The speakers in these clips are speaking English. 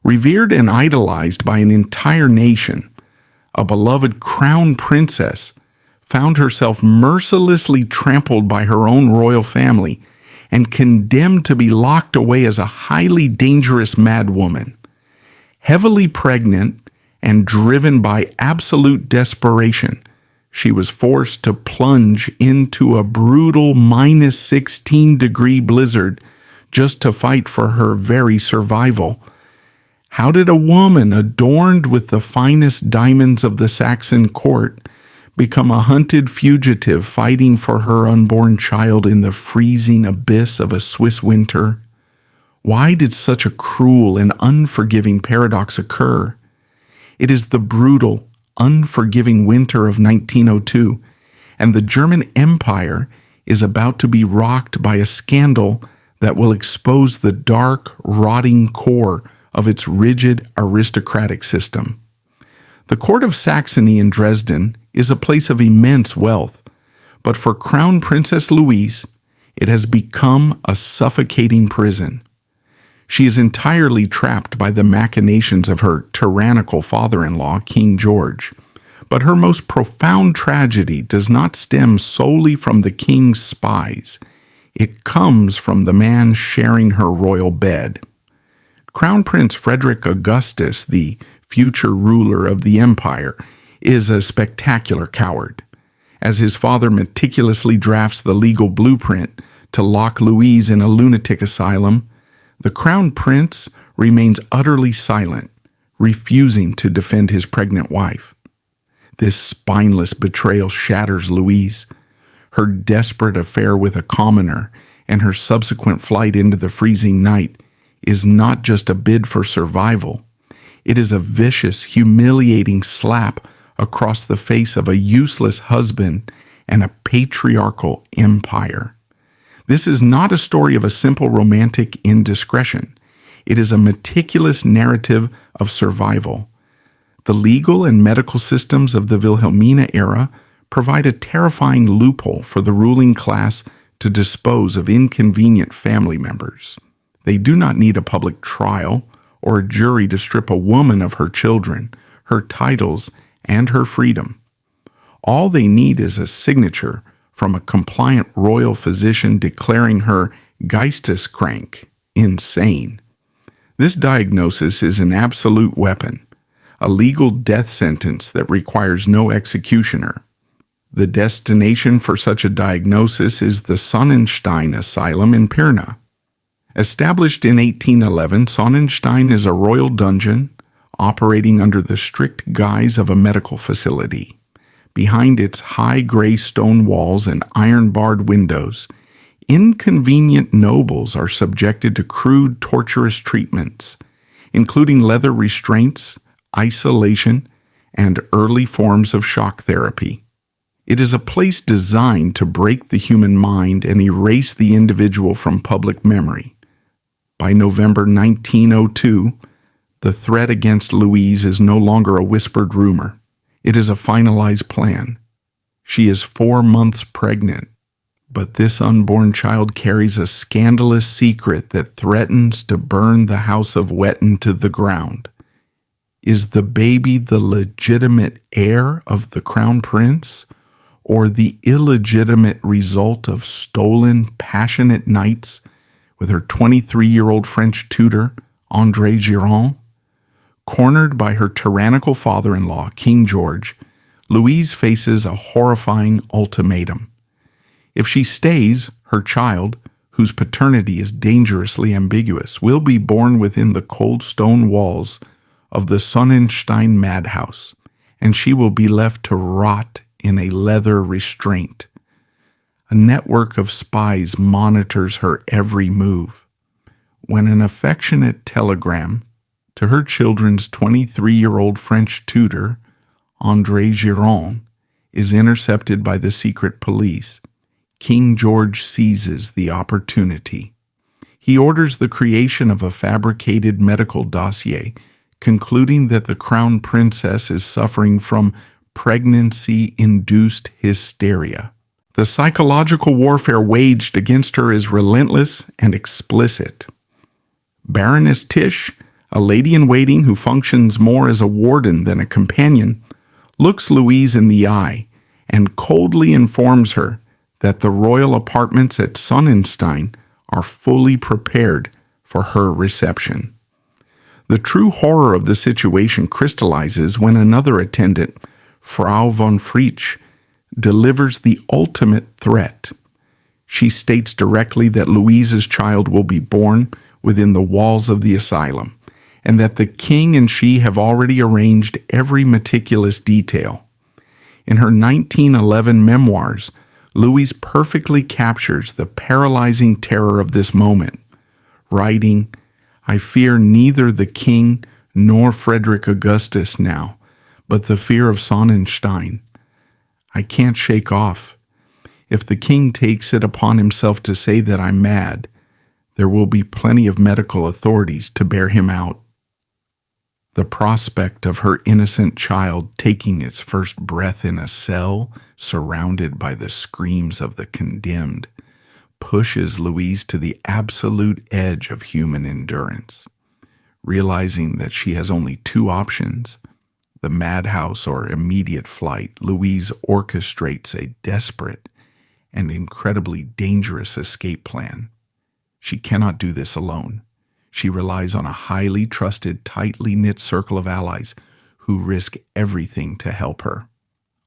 Revered and idolized by an entire nation, a beloved crown princess found herself mercilessly trampled by her own royal family and condemned to be locked away as a highly dangerous madwoman. Heavily pregnant and driven by absolute desperation, she was forced to plunge into a brutal minus 16-degree blizzard just to fight for her very survival. How did a woman adorned with the finest diamonds of the Saxon court become a hunted fugitive fighting for her unborn child in the freezing abyss of a Swiss winter? Why did such a cruel and unforgiving paradox occur? It is the brutal, unforgiving winter of 1902, and the German Empire is about to be rocked by a scandal that will expose the dark, rotting core of its rigid aristocratic system. The court of Saxony in Dresden is a place of immense wealth, but for Crown Princess Luise, it has become a suffocating prison. She is entirely trapped by the machinations of her tyrannical father-in-law, King George. But her most profound tragedy does not stem solely from the king's spies. It comes from the man sharing her royal bed. Crown Prince Frederick Augustus, the future ruler of the empire, is a spectacular coward. As his father meticulously drafts the legal blueprint to lock Luise in a lunatic asylum, the Crown Prince remains utterly silent, refusing to defend his pregnant wife. This spineless betrayal shatters Luise. Her desperate affair with a commoner and her subsequent flight into the freezing night is not just a bid for survival. It is a vicious, humiliating slap across the face of a useless husband and a patriarchal empire. This is not a story of a simple romantic indiscretion. It is a meticulous narrative of survival. The legal and medical systems of the Wilhelmina era provide a terrifying loophole for the ruling class to dispose of inconvenient family members. They do not need a public trial or a jury to strip a woman of her children, her titles, and her freedom. All they need is a signature from a compliant royal physician declaring her geisteskrank, insane. This diagnosis is an absolute weapon, a legal death sentence that requires no executioner. The destination for such a diagnosis is the Sonnenstein Asylum in Pirna. Established in 1811, Sonnenstein is a royal dungeon operating under the strict guise of a medical facility. Behind its high gray stone walls and iron-barred windows, inconvenient nobles are subjected to crude, torturous treatments, including leather restraints, isolation, and early forms of shock therapy. It is a place designed to break the human mind and erase the individual from public memory. By November 1902, the threat against Luise is no longer a whispered rumor. It is a finalized plan. She is 4 months pregnant, but this unborn child carries a scandalous secret that threatens to burn the house of Wettin to the ground. Is the baby the legitimate heir of the crown prince, or the illegitimate result of stolen, passionate nights with her 23-year-old French tutor, André Giron? Cornered by her tyrannical father-in-law, King George, Luise faces a horrifying ultimatum. If she stays, her child, whose paternity is dangerously ambiguous, will be born within the cold stone walls of the Sonnenstein madhouse, and she will be left to rot in a leather restraint. A network of spies monitors her every move. When an affectionate telegram to her children's 23-year-old French tutor, André Giron, is intercepted by the secret police, King George seizes the opportunity. He orders the creation of a fabricated medical dossier, concluding that the crown princess is suffering from pregnancy-induced hysteria. The psychological warfare waged against her is relentless and explicit. Baroness Tish, A lady-in-waiting who functions more as a warden than a companion looks Luise in the eye and coldly informs her that the royal apartments at Sonnenstein are fully prepared for her reception. The true horror of the situation crystallizes when another attendant, Frau von Fritsch, delivers the ultimate threat. She states directly that Luise's child will be born within the walls of the asylum, and that the king and she have already arranged every meticulous detail. In her 1911 memoirs, Luise perfectly captures the paralyzing terror of this moment, writing, "I fear neither the king nor Frederick Augustus now, but the fear of Sonnenstein. I can't shake off. If the king takes it upon himself to say that I'm mad, there will be plenty of medical authorities to bear him out." The prospect of her innocent child taking its first breath in a cell, surrounded by the screams of the condemned, pushes Luise to the absolute edge of human endurance. Realizing that she has only two options, the madhouse or immediate flight, Luise orchestrates a desperate and incredibly dangerous escape plan. She cannot do this alone. She relies on a highly trusted, tightly knit circle of allies who risk everything to help her.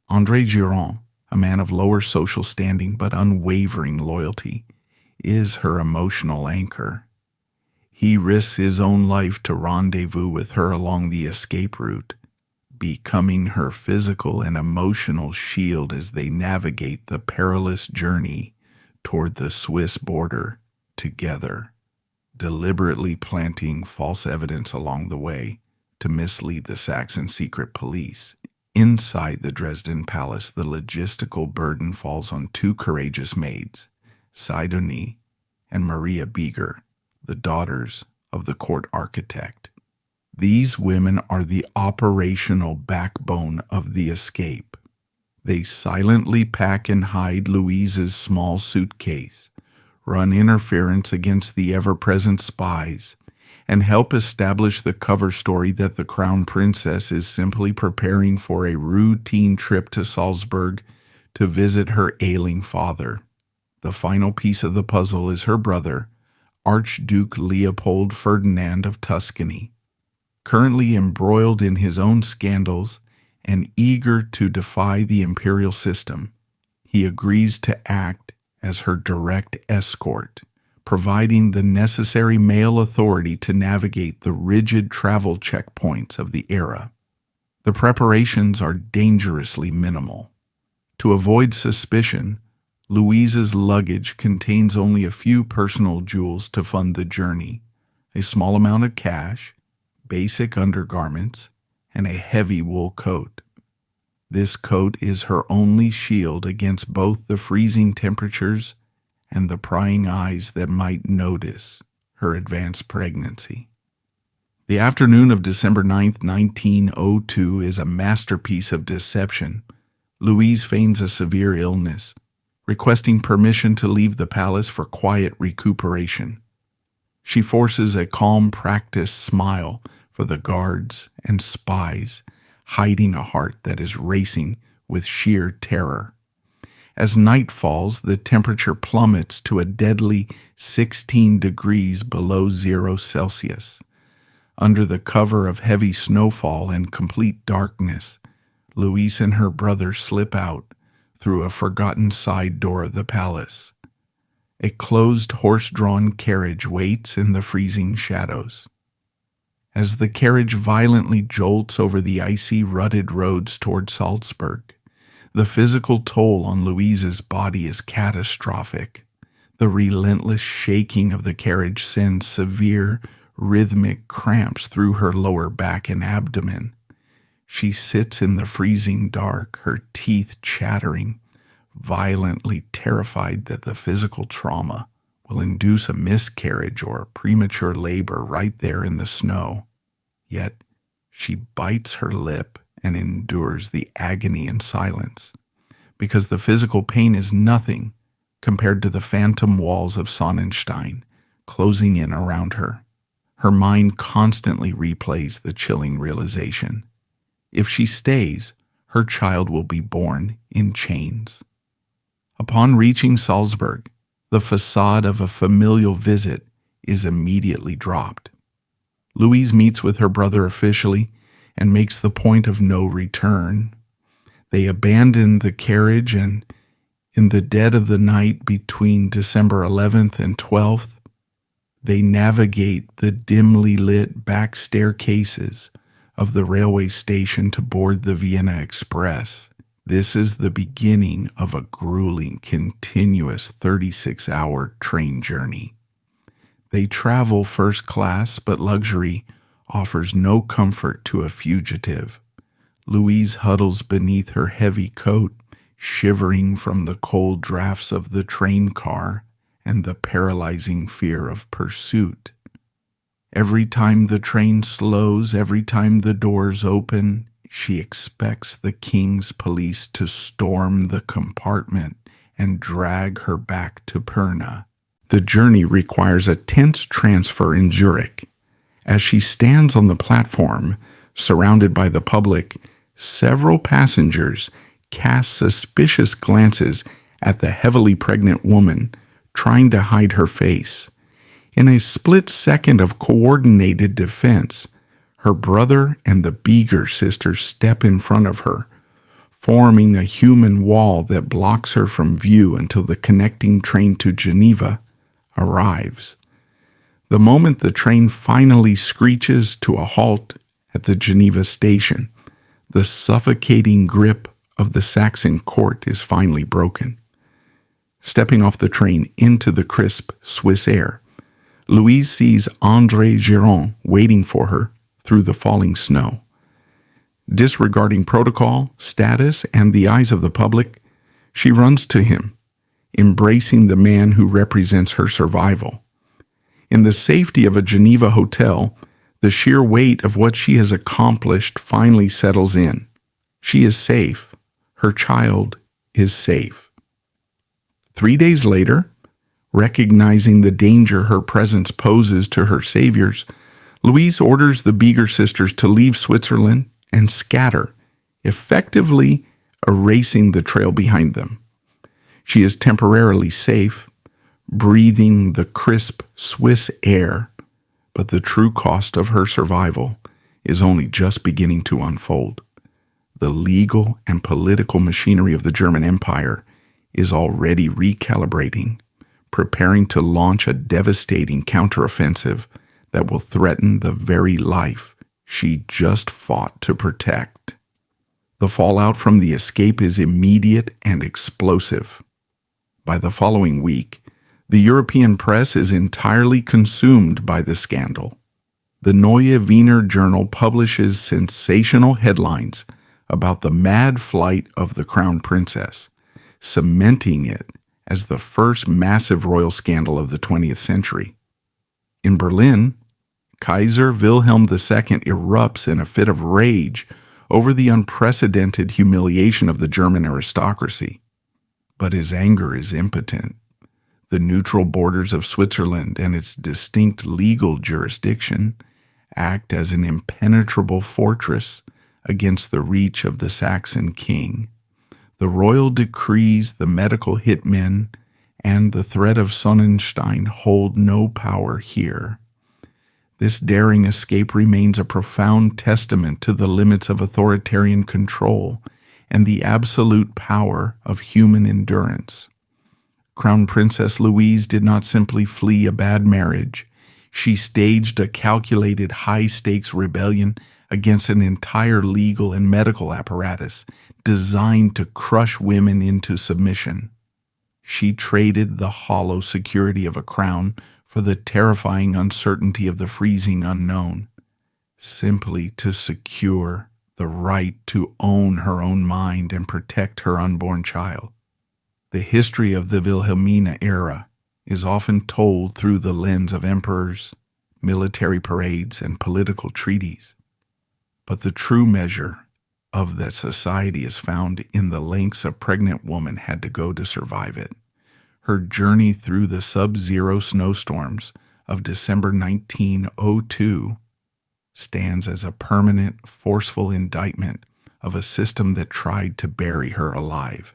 André Giron, a man of lower social standing but unwavering loyalty, is her emotional anchor. He risks his own life to rendezvous with her along the escape route, becoming her physical and emotional shield as they navigate the perilous journey toward the Swiss border together, deliberately planting false evidence along the way to mislead the Saxon secret police. Inside the Dresden palace, the logistical burden falls on two courageous maids, Sidonie and Maria Beger, the daughters of the court architect. These women are the operational backbone of the escape. They silently pack and hide Luise's small suitcase, run interference against the ever-present spies, and help establish the cover story that the crown princess is simply preparing for a routine trip to Salzburg to visit her ailing father. The final piece of the puzzle is her brother, Archduke Leopold Ferdinand of Tuscany. Currently embroiled in his own scandals and eager to defy the imperial system, he agrees to act as her direct escort, providing the necessary male authority to navigate the rigid travel checkpoints of the era. The preparations are dangerously minimal. To avoid suspicion, Luise's luggage contains only a few personal jewels to fund the journey, a small amount of cash, basic undergarments, and a heavy wool coat. This coat is her only shield against both the freezing temperatures and the prying eyes that might notice her advanced pregnancy. The afternoon of December 9th, 1902 is a masterpiece of deception. Luise feigns a severe illness, requesting permission to leave the palace for quiet recuperation. She forces a calm, practiced smile for the guards and spies, hiding a heart that is racing with sheer terror. As night falls, the temperature plummets to a deadly 16 degrees below 0 Celsius. Under the cover of heavy snowfall and complete darkness, Luise and her brother slip out through a forgotten side door of the palace. A closed horse-drawn carriage waits in the freezing shadows. As the carriage violently jolts over the icy, rutted roads toward Salzburg, the physical toll on Luise's body is catastrophic. The relentless shaking of the carriage sends severe, rhythmic cramps through her lower back and abdomen. She sits in the freezing dark, her teeth chattering, violently terrified that the physical trauma will induce a miscarriage or premature labor right there in the snow. Yet she bites her lip and endures the agony in silence, because the physical pain is nothing compared to the phantom walls of Sonnenstein closing in around her. Her mind constantly replays the chilling realization. If she stays, her child will be born in chains. Upon reaching Salzburg, the facade of a familial visit is immediately dropped. Luise meets with her brother officially and makes the point of no return. They abandon the carriage, and in the dead of the night between December 11th and 12th, they navigate the dimly lit back staircases of the railway station to board the Vienna Express. This is the beginning of a grueling, continuous 36-hour train journey. They travel first class, but luxury offers no comfort to a fugitive. Luise huddles beneath her heavy coat, shivering from the cold drafts of the train car and the paralyzing fear of pursuit. Every time the train slows, every time the doors open, she expects the king's police to storm the compartment and drag her back to Pirna. The journey requires a tense transfer in Zurich. As she stands on the platform, surrounded by the public, several passengers cast suspicious glances at the heavily pregnant woman, trying to hide her face. In a split second of coordinated defense, her brother and the Beager sisters step in front of her, forming a human wall that blocks her from view until the connecting train to Geneva arrives. The moment the train finally screeches to a halt at the Geneva station, the suffocating grip of the Saxon court is finally broken. Stepping off the train into the crisp Swiss air, Luise sees André Giron waiting for her through the falling snow. Disregarding protocol, status, and the eyes of the public, she runs to him, embracing the man who represents her survival. In the safety of a Geneva hotel, the sheer weight of what she has accomplished finally settles in. She is safe. Her child is safe. 3 days later, recognizing the danger her presence poses to her saviors, Luise orders the Beager sisters to leave Switzerland and scatter, effectively erasing the trail behind them. She is temporarily safe, breathing the crisp Swiss air, but the true cost of her survival is only just beginning to unfold. The legal and political machinery of the German Empire is already recalibrating, preparing to launch a devastating counteroffensive that will threaten the very life she just fought to protect. The fallout from the escape is immediate and explosive. By the following week, the European press is entirely consumed by the scandal. The Neue Wiener Journal publishes sensational headlines about the mad flight of the crown princess, cementing it as the first massive royal scandal of the 20th century. In Berlin, Kaiser Wilhelm II erupts in a fit of rage over the unprecedented humiliation of the German aristocracy. But his anger is impotent. The neutral borders of Switzerland and its distinct legal jurisdiction act as an impenetrable fortress against the reach of the Saxon king. The royal decrees, the medical hitmen, and the threat of Sonnenstein hold no power here. This daring escape remains a profound testament to the limits of authoritarian control and the absolute power of human endurance. Crown Princess Luise did not simply flee a bad marriage. She staged a calculated high-stakes rebellion against an entire legal and medical apparatus designed to crush women into submission. She traded the hollow security of a crown for the terrifying uncertainty of the freezing unknown, simply to secure the right to own her own mind and protect her unborn child. The history of the Wilhelmina era is often told through the lens of emperors, military parades, and political treaties. But the true measure of that society is found in the lengths a pregnant woman had to go to survive it. Her journey through the sub-zero snowstorms of December 1902 stands as a permanent, forceful indictment of a system that tried to bury her alive,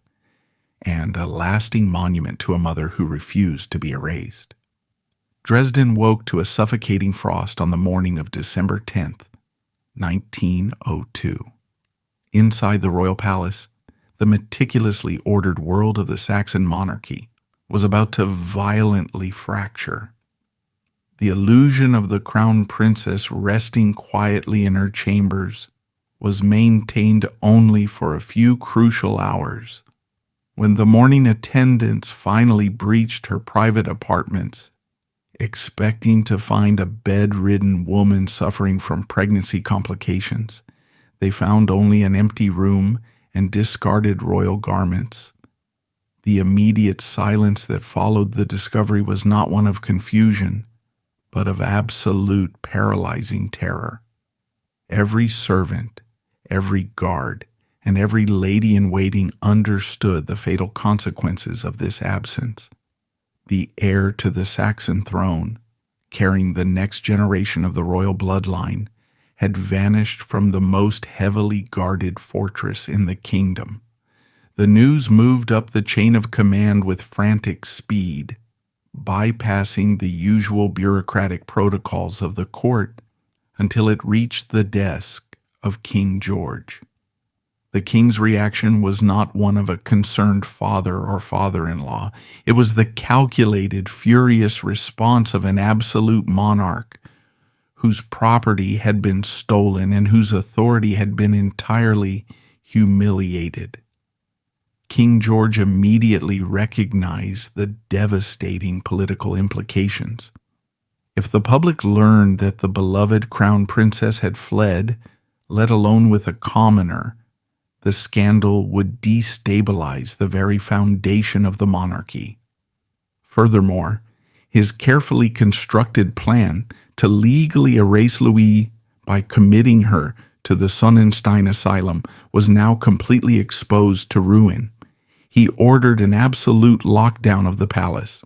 and a lasting monument to a mother who refused to be erased. Dresden woke to a suffocating frost on the morning of December 10th, 1902. Inside the royal palace, the meticulously ordered world of the Saxon monarchy was about to violently fracture. The illusion of the crown princess resting quietly in her chambers was maintained only for a few crucial hours. When the morning attendants finally breached her private apartments, expecting to find a bedridden woman suffering from pregnancy complications, they found only an empty room and discarded royal garments. The immediate silence that followed the discovery was not one of confusion, but of absolute paralyzing terror. Every servant, every guard, and every lady-in-waiting understood the fatal consequences of this absence. The heir to the Saxon throne, carrying the next generation of the royal bloodline, had vanished from the most heavily guarded fortress in the kingdom. The news moved up the chain of command with frantic speed, bypassing the usual bureaucratic protocols of the court until it reached the desk of King George. The king's reaction was not one of a concerned father or father-in-law. It was the calculated, furious response of an absolute monarch whose property had been stolen and whose authority had been entirely humiliated. King George immediately recognized the devastating political implications. If the public learned that the beloved crown princess had fled, let alone with a commoner, the scandal would destabilize the very foundation of the monarchy. Furthermore, his carefully constructed plan to legally erase Louise by committing her to the Sonnenstein Asylum was now completely exposed to ruin. He ordered an absolute lockdown of the palace.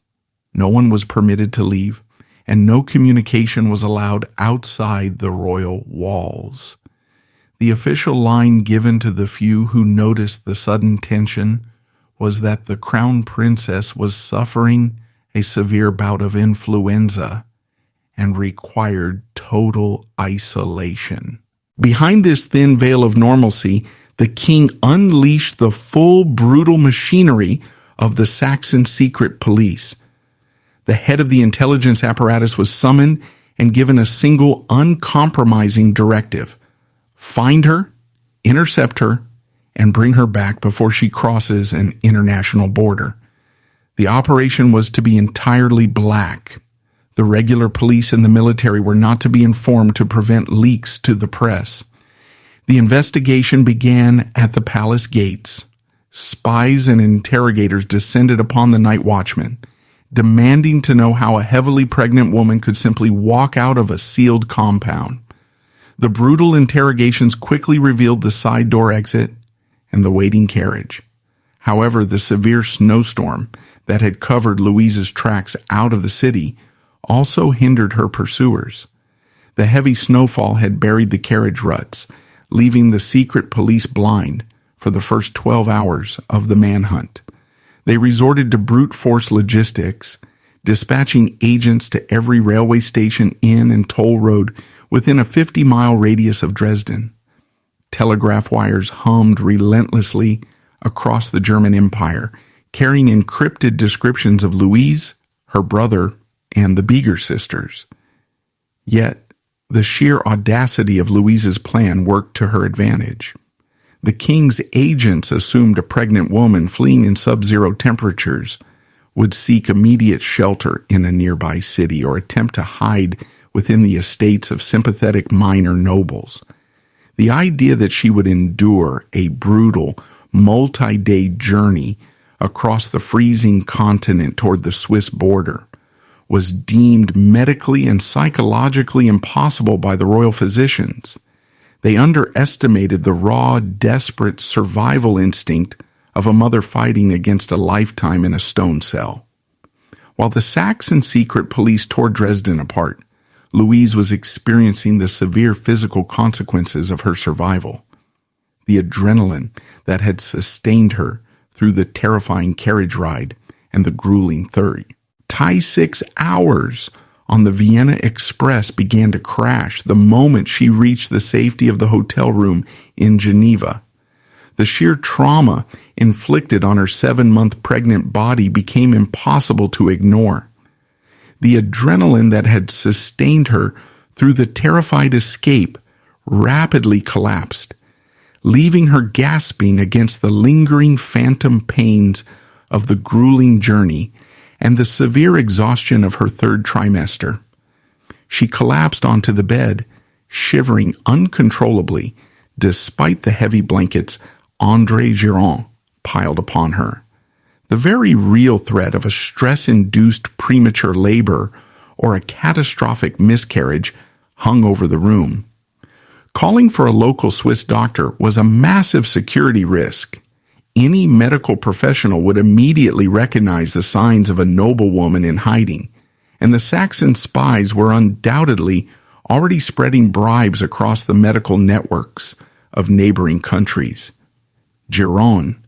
No one was permitted to leave, and no communication was allowed outside the royal walls. The official line given to the few who noticed the sudden tension was that the crown princess was suffering a severe bout of influenza and required total isolation. Behind this thin veil of normalcy, the king unleashed the full brutal machinery of the Saxon secret police. The head of the intelligence apparatus was summoned and given a single uncompromising directive: find her, intercept her, and bring her back before she crosses an international border. The operation was to be entirely black. The regular police and the military were not to be informed to prevent leaks to the press. The investigation began at the palace gates. Spies and interrogators descended upon the night watchman, demanding to know how a heavily pregnant woman could simply walk out of a sealed compound. The brutal interrogations quickly revealed the side door exit and the waiting carriage. However, the severe snowstorm that had covered Louise's tracks out of the city also hindered her pursuers. The heavy snowfall had buried the carriage ruts, leaving the secret police blind for the first 12 hours of the manhunt. They resorted to brute force logistics, dispatching agents to every railway station, inn, and toll road within a 50-mile radius of Dresden. Telegraph wires hummed relentlessly across the German Empire, carrying encrypted descriptions of Louise, her brother, and the Beeger sisters. Yet, the sheer audacity of Louise's plan worked to her advantage. The king's agents assumed a pregnant woman fleeing in sub-zero temperatures would seek immediate shelter in a nearby city or attempt to hide within the estates of sympathetic minor nobles. The idea that she would endure a brutal, multi-day journey across the freezing continent toward the Swiss border was deemed medically and psychologically impossible by the royal physicians. They underestimated the raw, desperate survival instinct of a mother fighting against a lifetime in a stone cell. While the Saxon secret police tore Dresden apart, Luise was experiencing the severe physical consequences of her survival. The adrenaline that had sustained her through the terrifying carriage ride and the grueling 6 hours on the Vienna Express began to crash the moment she reached the safety of the hotel room in Geneva. The sheer trauma inflicted on her 7-month pregnant body became impossible to ignore. The adrenaline that had sustained her through the terrified escape rapidly collapsed, leaving her gasping against the lingering phantom pains of the grueling journey and the severe exhaustion of her 3rd trimester. She collapsed onto the bed, shivering uncontrollably, despite the heavy blankets André Giron piled upon her. The very real threat of a stress-induced premature labor or a catastrophic miscarriage hung over the room. Calling for a local Swiss doctor was a massive security risk. Any medical professional would immediately recognize the signs of a noblewoman in hiding, and the Saxon spies were undoubtedly already spreading bribes across the medical networks of neighboring countries. Giron,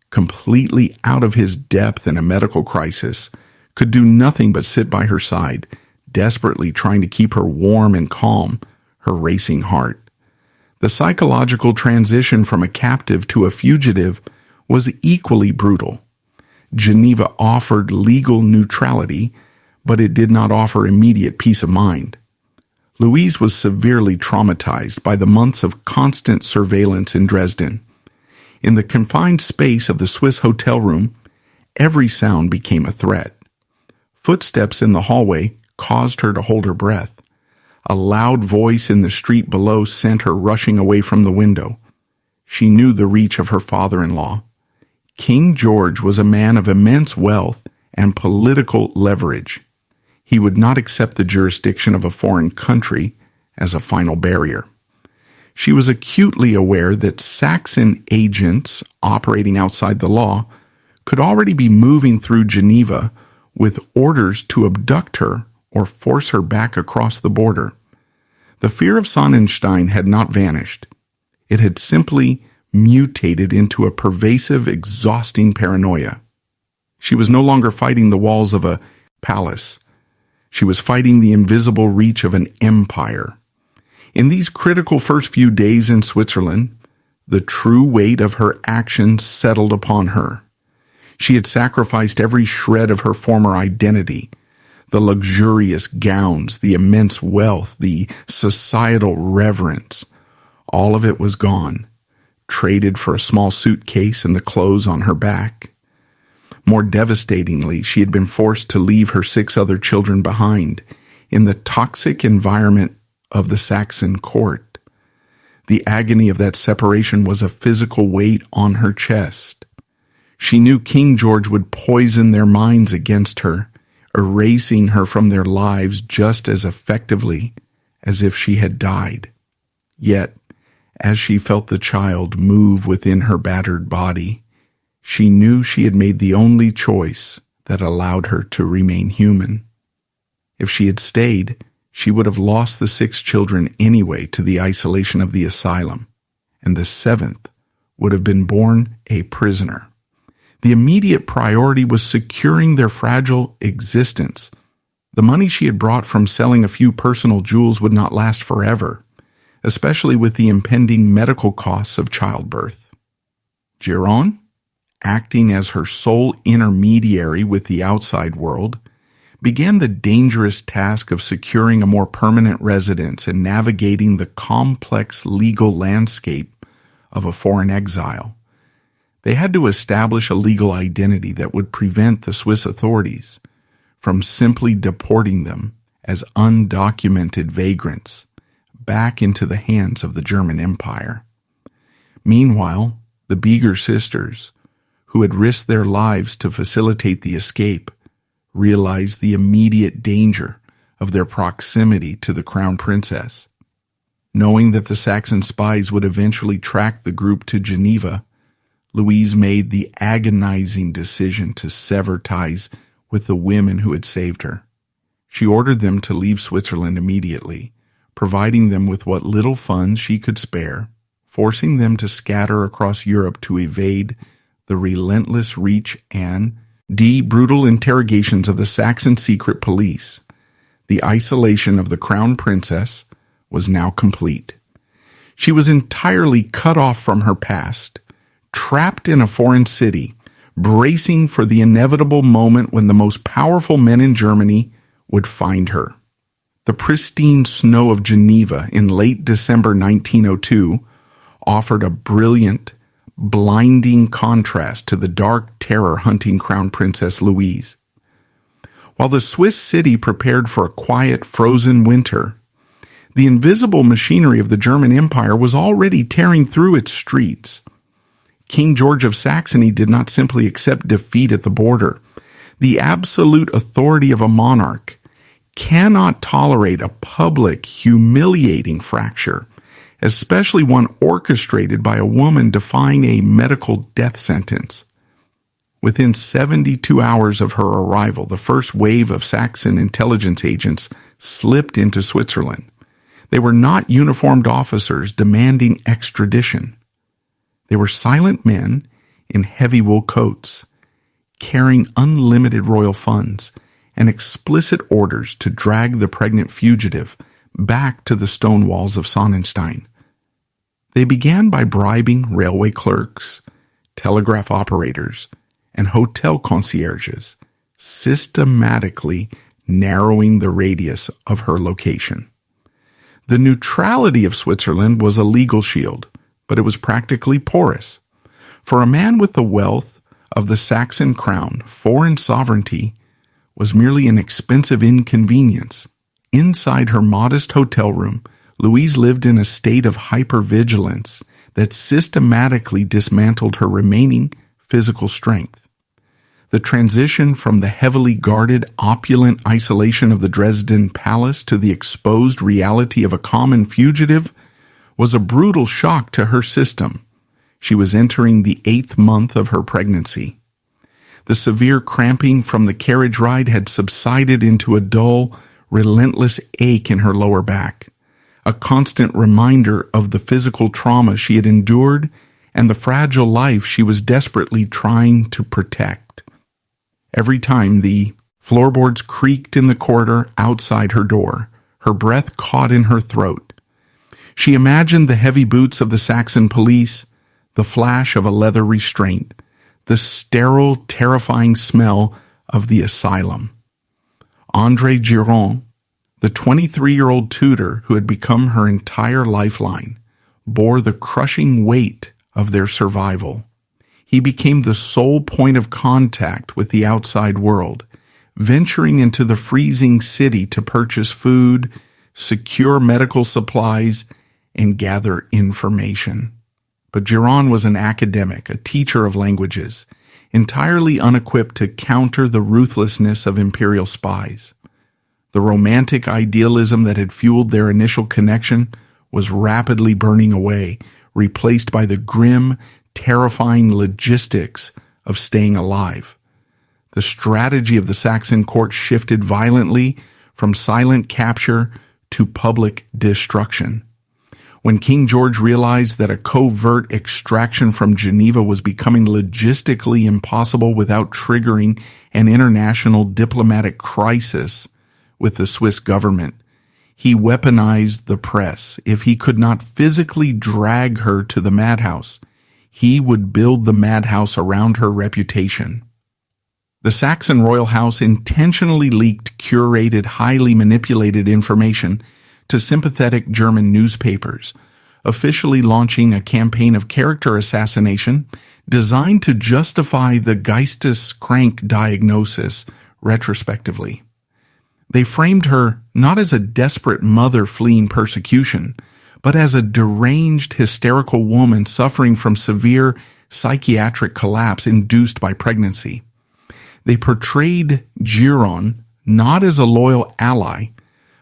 completely out of his depth in a medical crisis, could do nothing but sit by her side, desperately trying to keep her warm and calm, her racing heart. The psychological transition from a captive to a fugitive was equally brutal. Geneva offered legal neutrality, but it did not offer immediate peace of mind. Luise was severely traumatized by the months of constant surveillance in Dresden. In the confined space of the Swiss hotel room, every sound became a threat. Footsteps in the hallway caused her to hold her breath. A loud voice in the street below sent her rushing away from the window. She knew the reach of her father-in-law. King George was a man of immense wealth and political leverage. He would not accept the jurisdiction of a foreign country as a final barrier. She was acutely aware that Saxon agents operating outside the law could already be moving through Geneva with orders to abduct her or force her back across the border. The fear of Sonnenstein had not vanished. It had simply mutated into a pervasive, exhausting paranoia. She was no longer fighting the walls of a palace. She was fighting the invisible reach of an empire. In these critical first few days in Switzerland, the true weight of her actions settled upon her. She had sacrificed every shred of her former identity, the luxurious gowns, the immense wealth, the societal reverence. All of it was gone, traded for a small suitcase and the clothes on her back. More devastatingly, she had been forced to leave her 6 other children behind in the toxic environment of the Saxon court. The agony of that separation was a physical weight on her chest. She knew King George would poison their minds against her, erasing her from their lives just as effectively as if she had died. Yet, as she felt the child move within her battered body, she knew she had made the only choice that allowed her to remain human. If she had stayed, she would have lost the 6 children anyway to the isolation of the asylum, and the 7th would have been born a prisoner. The immediate priority was securing their fragile existence. The money she had brought from selling a few personal jewels would not last forever, especially with the impending medical costs of childbirth. Giron, acting as her sole intermediary with the outside world, began the dangerous task of securing a more permanent residence and navigating the complex legal landscape of a foreign exile. They had to establish a legal identity that would prevent the Swiss authorities from simply deporting them as undocumented vagrants back into the hands of the German Empire. Meanwhile, the Beger sisters, who had risked their lives to facilitate the escape, realized the immediate danger of their proximity to the crown princess. Knowing that the Saxon spies would eventually track the group to Geneva, Luise made the agonizing decision to sever ties with the women who had saved her. She ordered them to leave Switzerland immediately, providing them with what little funds she could spare, forcing them to scatter across Europe to evade the relentless reach and brutal interrogations of the Saxon secret police. The isolation of the crown princess was now complete. She was entirely cut off from her past, trapped in a foreign city, bracing for the inevitable moment when the most powerful men in Germany would find her. The pristine snow of Geneva in late December 1902 offered a brilliant, blinding contrast to the dark terror-hunting Crown Princess Louise. While the Swiss city prepared for a quiet, frozen winter, the invisible machinery of the German Empire was already tearing through its streets. King George of Saxony did not simply accept defeat at the border. The absolute authority of a monarch cannot tolerate a public, humiliating fracture, especially one orchestrated by a woman defying a medical death sentence. Within 72 hours of her arrival, the first wave of Saxon intelligence agents slipped into Switzerland. They were not uniformed officers demanding extradition. They were silent men in heavy wool coats, carrying unlimited royal funds and explicit orders to drag the pregnant fugitive back to the stone walls of Sonnenstein. They began by bribing railway clerks, telegraph operators, and hotel concierges, systematically narrowing the radius of her location. The neutrality of Switzerland was a legal shield, but it was practically porous. For a man with the wealth of the Saxon crown, foreign sovereignty was merely an expensive inconvenience. Inside her modest hotel room, Louise lived in a state of hypervigilance that systematically dismantled her remaining physical strength. The transition from the heavily guarded, opulent isolation of the Dresden palace to the exposed reality of a common fugitive was a brutal shock to her system. She was entering the 8th month of her pregnancy. The severe cramping from the carriage ride had subsided into a dull, relentless ache in her lower back, a constant reminder of the physical trauma she had endured and the fragile life she was desperately trying to protect. Every time the floorboards creaked in the corridor outside her door, her breath caught in her throat. She imagined the heavy boots of the Saxon police, the flash of a leather restraint, the sterile, terrifying smell of the asylum. André Giron, the 23-year-old tutor who had become her entire lifeline, bore the crushing weight of their survival. He became the sole point of contact with the outside world, venturing into the freezing city to purchase food, secure medical supplies, and gather information. But Giron was an academic, a teacher of languages, entirely unequipped to counter the ruthlessness of imperial spies. The romantic idealism that had fueled their initial connection was rapidly burning away, replaced by the grim, terrifying logistics of staying alive. The strategy of the Saxon court shifted violently from silent capture to public destruction. When King George realized that a covert extraction from Geneva was becoming logistically impossible without triggering an international diplomatic crisis with the Swiss government, he weaponized the press. If he could not physically drag her to the madhouse, he would build the madhouse around her reputation. The Saxon royal house intentionally leaked curated, highly manipulated information to sympathetic German newspapers, officially launching a campaign of character assassination designed to justify the Geisteskrank diagnosis retrospectively. They framed her not as a desperate mother fleeing persecution, but as a deranged, hysterical woman suffering from severe psychiatric collapse induced by pregnancy. They portrayed Giron not as a loyal ally,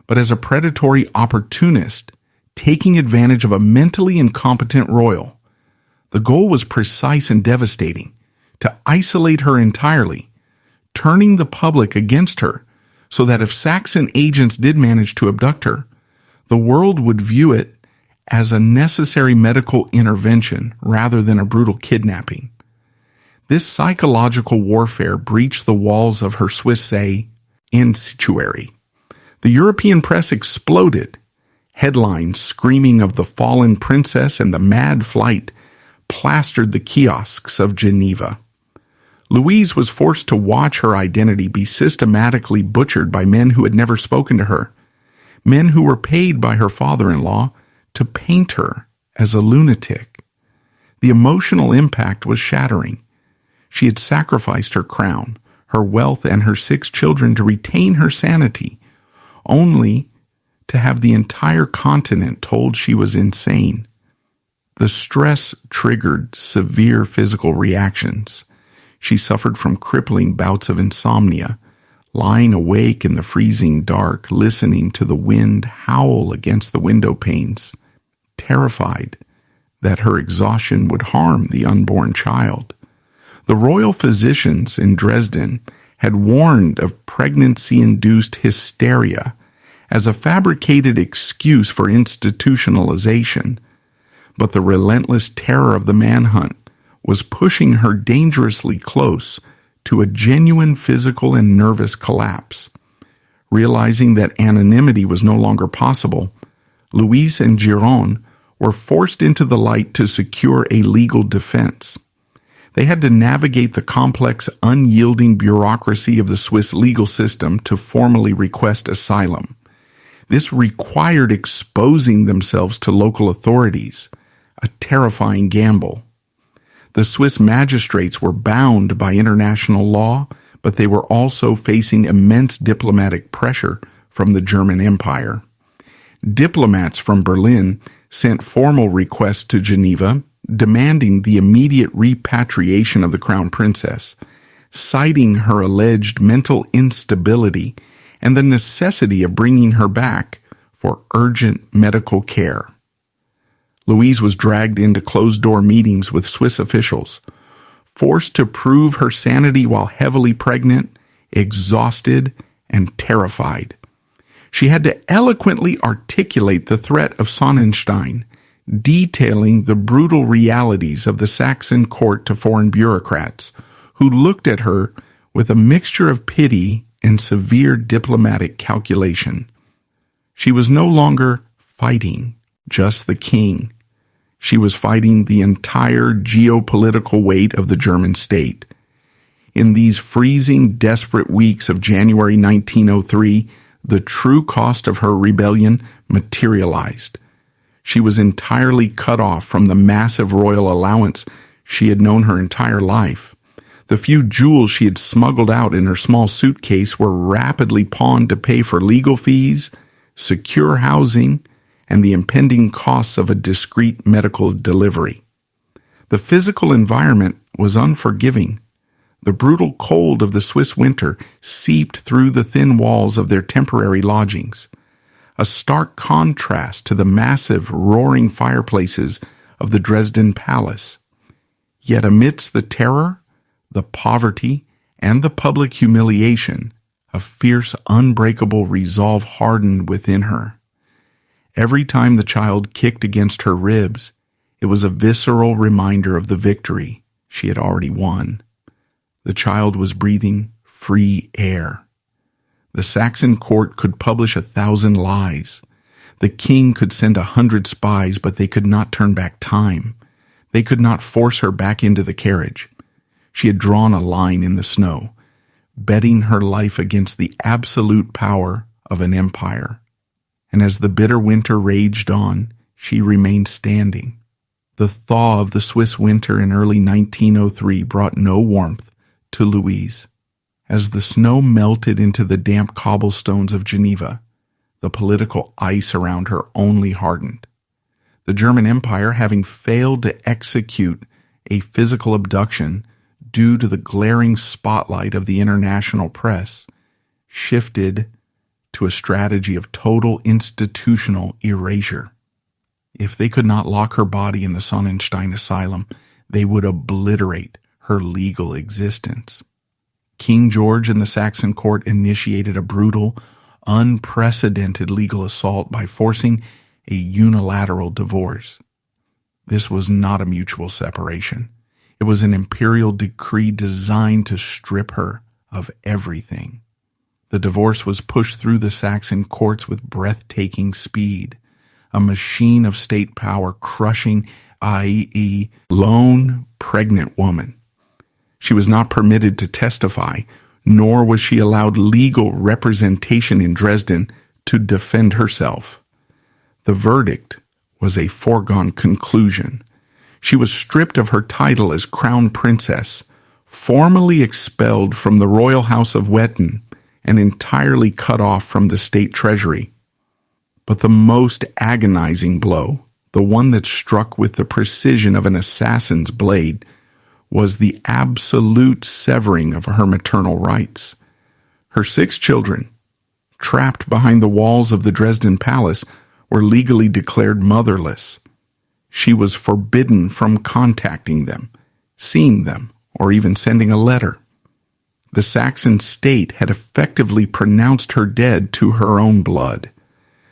but as a predatory opportunist, taking advantage of a mentally incompetent royal. The goal was precise and devastating: to isolate her entirely, turning the public against her so that if Saxon agents did manage to abduct her, the world would view it as a necessary medical intervention rather than a brutal kidnapping. This psychological warfare breached the walls of her Swiss sanctuary. The European press exploded. Headlines screaming of the fallen princess and the mad flight plastered the kiosks of Geneva. Luise was forced to watch her identity be systematically butchered by men who had never spoken to her, men who were paid by her father-in-law to paint her as a lunatic. The emotional impact was shattering. She had sacrificed her crown, her wealth, and her 6 children to retain her sanity, only to have the entire continent told she was insane. The stress triggered severe physical reactions. She suffered from crippling bouts of insomnia, lying awake in the freezing dark, listening to the wind howl against the window panes, terrified that her exhaustion would harm the unborn child. The royal physicians in Dresden had warned of pregnancy-induced hysteria as a fabricated excuse for institutionalization, but the relentless terror of the manhunt was pushing her dangerously close to a genuine physical and nervous collapse. Realizing that anonymity was no longer possible, Luise and Giron were forced into the light to secure a legal defense. They had to navigate the complex, unyielding bureaucracy of the Swiss legal system to formally request asylum. This required exposing themselves to local authorities, a terrifying gamble. The Swiss magistrates were bound by international law, but they were also facing immense diplomatic pressure from the German Empire. Diplomats from Berlin sent formal requests to Geneva demanding the immediate repatriation of the crown princess, citing her alleged mental instability and the necessity of bringing her back for urgent medical care. Luise was dragged into closed-door meetings with Swiss officials, forced to prove her sanity while heavily pregnant, exhausted, and terrified. She had to eloquently articulate the threat of Sonnenstein, detailing the brutal realities of the Saxon court to foreign bureaucrats, who looked at her with a mixture of pity and severe diplomatic calculation. She was no longer fighting just the king. She was fighting the entire geopolitical weight of the German state. In these freezing, desperate weeks of January 1903, the true cost of her rebellion materialized. She was entirely cut off from the massive royal allowance she had known her entire life. The few jewels she had smuggled out in her small suitcase were rapidly pawned to pay for legal fees, secure housing, and the impending costs of a discreet medical delivery. The physical environment was unforgiving. The brutal cold of the Swiss winter seeped through the thin walls of their temporary lodgings, a stark contrast to the massive, roaring fireplaces of the Dresden palace. Yet amidst the terror, the poverty, and the public humiliation, a fierce, unbreakable resolve hardened within her. Every time the child kicked against her ribs, it was a visceral reminder of the victory she had already won. The child was breathing free air. The Saxon court could publish 1,000 lies. The king could send 100 spies, but they could not turn back time. They could not force her back into the carriage. She had drawn a line in the snow, betting her life against the absolute power of an empire. And as the bitter winter raged on, she remained standing. The thaw of the Swiss winter in early 1903 brought no warmth to Luise. As the snow melted into the damp cobblestones of Geneva, the political ice around her only hardened. The German Empire, having failed to execute a physical abduction due to the glaring spotlight of the international press, shifted to a strategy of total institutional erasure. If they could not lock her body in the Sonnenstein asylum, they would obliterate her legal existence. King George and the Saxon court initiated a brutal, unprecedented legal assault by forcing a unilateral divorce. This was not a mutual separation. It was an imperial decree designed to strip her of everything. The divorce was pushed through the Saxon courts with breathtaking speed, a machine of state power crushing a lone pregnant woman. She was not permitted to testify, nor was she allowed legal representation in Dresden to defend herself. The verdict was a foregone conclusion. She was stripped of her title as crown princess, formally expelled from the royal house of Wettin, and entirely cut off from the state treasury. But the most agonizing blow, the one that struck with the precision of an assassin's blade, was the absolute severing of her maternal rights. Her 6 children, trapped behind the walls of the Dresden palace, were legally declared motherless. She was forbidden from contacting them, seeing them, or even sending a letter. The Saxon state had effectively pronounced her dead to her own blood.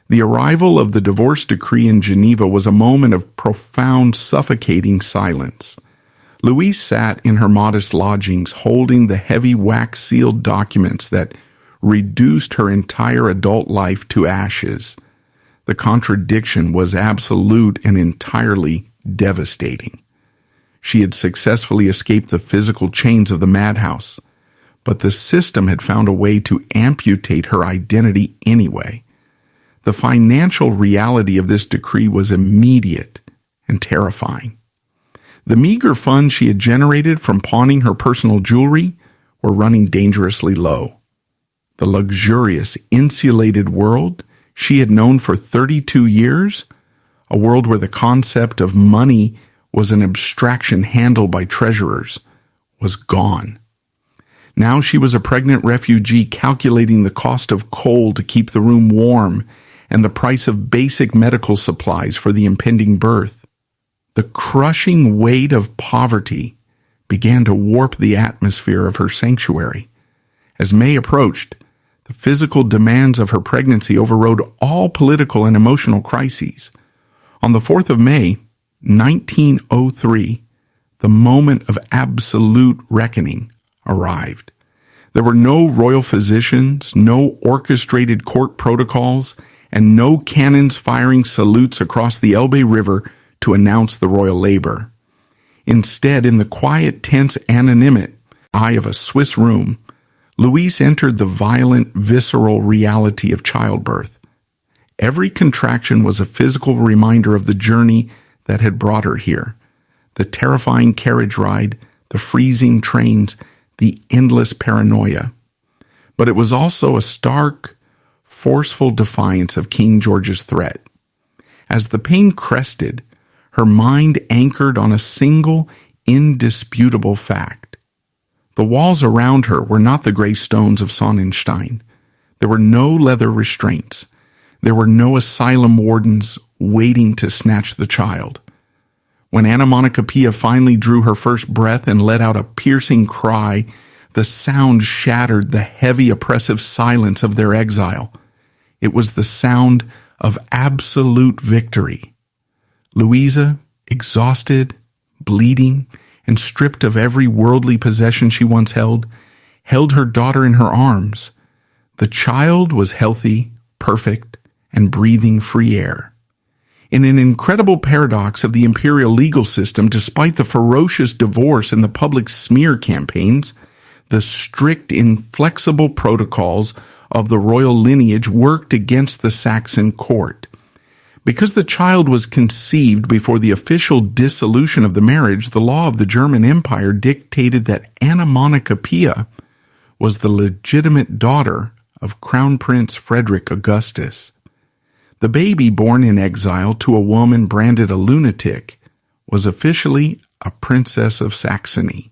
The arrival of the divorce decree in Geneva was a moment of profound, suffocating silence. Luise sat in her modest lodgings holding the heavy wax-sealed documents that reduced her entire adult life to ashes. The contradiction was absolute and entirely devastating. She had successfully escaped the physical chains of the madhouse, but the system had found a way to amputate her identity anyway. The financial reality of this decree was immediate and terrifying. The meager funds she had generated from pawning her personal jewelry were running dangerously low. The luxurious, insulated world she had known for 32 years, a world where the concept of money was an abstraction handled by treasurers, was gone. Now she was a pregnant refugee calculating the cost of coal to keep the room warm and the price of basic medical supplies for the impending birth. The crushing weight of poverty began to warp the atmosphere of her sanctuary. As May approached, the physical demands of her pregnancy overrode all political and emotional crises. On the 4th of May, 1903, the moment of absolute reckoning arrived. There were no royal physicians, no orchestrated court protocols, and no cannons firing salutes across the Elbe River to announce the royal labor. Instead, in the quiet, tense anonymity of a Swiss room, Luise entered the violent, visceral reality of childbirth. Every contraction was a physical reminder of the journey that had brought her here. The terrifying carriage ride, the freezing trains, the endless paranoia. But it was also a stark, forceful defiance of King George's threat. As the pain crested, her mind anchored on a single, indisputable fact. The walls around her were not the gray stones of Sonnenstein. There were no leather restraints. There were no asylum wardens waiting to snatch the child. When Anna Monica Pia finally drew her first breath and let out a piercing cry, the sound shattered the heavy, oppressive silence of their exile. It was the sound of absolute victory. Luise, exhausted, bleeding, and stripped of every worldly possession she once held her daughter in her arms. The child was healthy, perfect, and breathing free air. In an incredible paradox of the imperial legal system, despite the ferocious divorce and the public smear campaigns, the strict, inflexible protocols of the royal lineage worked against the Saxon court. Because the child was conceived before the official dissolution of the marriage, the law of the German Empire dictated that Anna Monica Pia was the legitimate daughter of Crown Prince Frederick Augustus. The baby born in exile to a woman branded a lunatic was officially a princess of Saxony.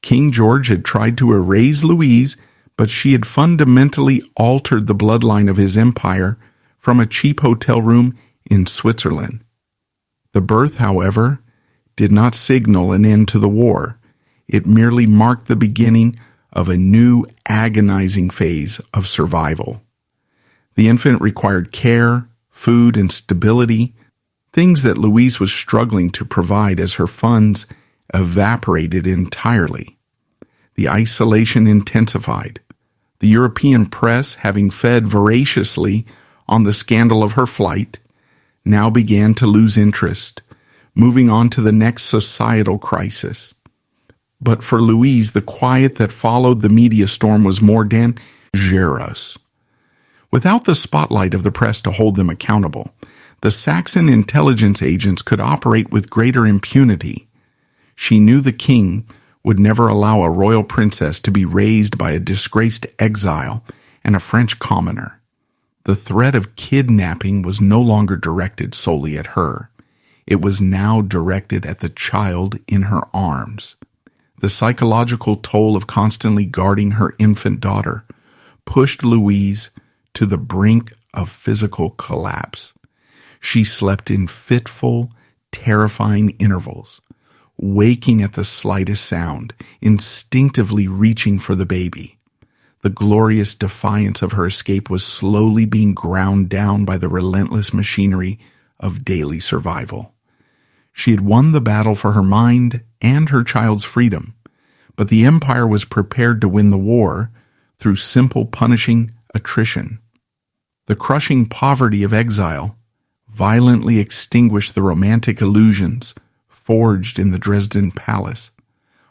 King George had tried to erase Luise, but she had fundamentally altered the bloodline of his empire from a cheap hotel room in Switzerland. The birth, however, did not signal an end to the war. It merely marked the beginning of a new agonizing phase of survival. The infant required care, food, and stability, things that Luise was struggling to provide as her funds evaporated entirely. The isolation intensified. The European press, having fed voraciously on the scandal of her flight, now began to lose interest, moving on to the next societal crisis. But for Luise, the quiet that followed the media storm was more dangerous. Without the spotlight of the press to hold them accountable, the Saxon intelligence agents could operate with greater impunity. She knew the king would never allow a royal princess to be raised by a disgraced exile and a French commoner. The threat of kidnapping was no longer directed solely at her. It was now directed at the child in her arms. The psychological toll of constantly guarding her infant daughter pushed Luise to the brink of physical collapse. She slept in fitful, terrifying intervals, waking at the slightest sound, instinctively reaching for the baby. The glorious defiance of her escape was slowly being ground down by the relentless machinery of daily survival. She had won the battle for her mind and her child's freedom, but the empire was prepared to win the war through simple punishing attrition. The crushing poverty of exile violently extinguished the romantic illusions forged in the Dresden palace.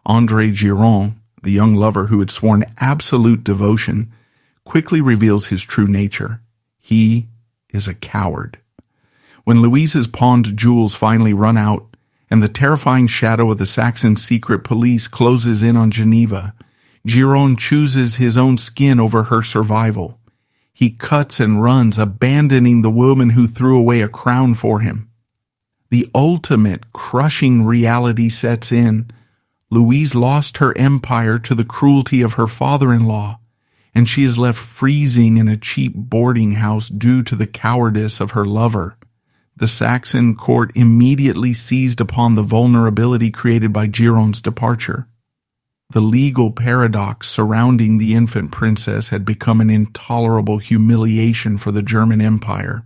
André Giron, the young lover who had sworn absolute devotion, quickly reveals his true nature. He is a coward. When Luise's pawned jewels finally run out, and the terrifying shadow of the Saxon secret police closes in on Geneva, Giron chooses his own skin over her survival. He cuts and runs, abandoning the woman who threw away a crown for him. The ultimate crushing reality sets in. Luise lost her empire to the cruelty of her father-in-law, and she is left freezing in a cheap boarding house due to the cowardice of her lover. The Saxon court immediately seized upon the vulnerability created by Giron's departure. The legal paradox surrounding the infant princess had become an intolerable humiliation for the German Empire.